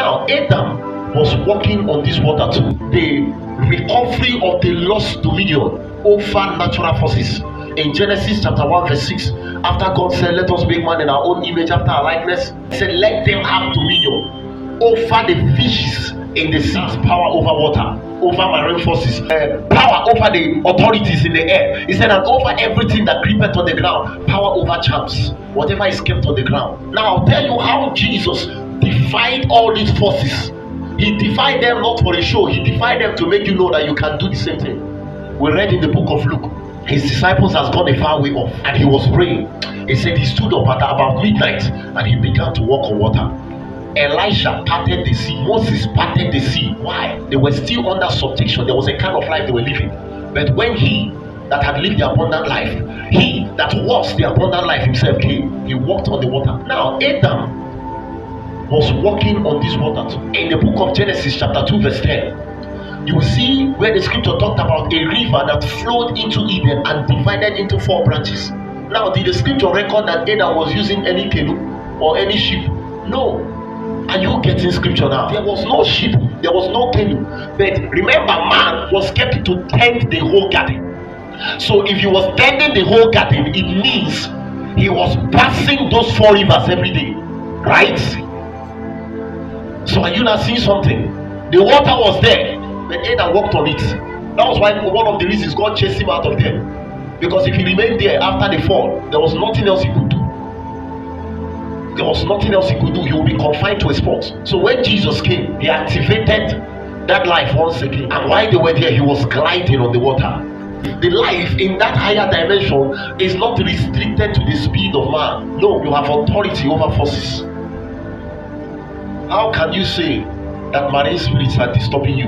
Now, Adam was walking on this water too. The recovery of the lost dominion over natural forces. In Genesis chapter 1 verse 6, after God said, let us make man in our own image after our likeness, he said, let them have dominion over the fishes in the seas, power over water, over marine forces, power over the authorities in the air. He said, and over everything that creepeth on the ground, power over charms, whatever is kept on the ground. Now I'll tell you how Jesus defied all these forces. He defied them not for a show, he defied them to make you know that you can do the same thing. We read in the book of Luke, his disciples has gone a far way off and he was praying. He said he stood up at about midnight and he began to walk on water. Elisha parted the sea, Moses parted the sea. Why? They were still under subjection. There was a kind of life they were living. But when he that had lived the abundant life, he that was the abundant life himself came, he walked on the water. Now Adam was walking on this water too. In the book of Genesis chapter 2 verse 10, you will see where the scripture talked about a river that flowed into Eden and divided into 4 branches. Now did the scripture record that Adam was using any canoe or any ship? No. Are you getting scripture now? There was no ship, there was no canoe. But remember, man was kept to tend the whole garden. So if he was tending the whole garden, it means he was passing those 4 rivers every day, right? So are you not seeing something? The water was there, but Adam walked on it. That was why one of the reasons God chased him out of there. Because if he remained there after the fall, there was nothing else he could do. There was nothing else he could do. He would be confined to a spot. So when Jesus came, he activated that life once again. And while they were there, he was gliding on the water. The life in that higher dimension is not restricted to the speed of man. No, you have authority over forces. How can you say that marine spirits are disturbing you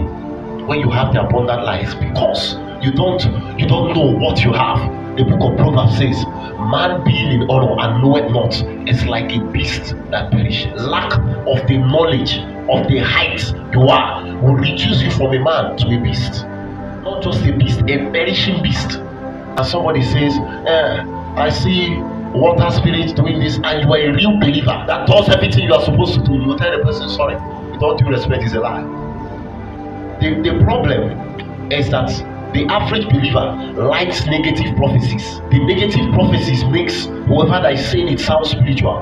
when you have the abundant life? Because you don't know what you have. The book of Proverbs says, man being in honor and knoweth not is like a beast that perishes. Lack of the knowledge of the height you are will reduce you from a man to a beast. Not just a beast, a perishing beast. And somebody says, I see water spirits doing this, and you are a real believer that does everything you are supposed to do. You will tell the person, sorry, with all due respect, is a lie. The problem is that the average believer likes negative prophecies. The negative prophecies makes whoever that is saying it sound spiritual.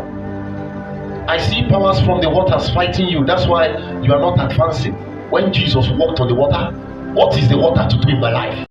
I see powers from the waters fighting you. That's why you are not advancing. When Jesus walked on the water, what is the water to do in my life?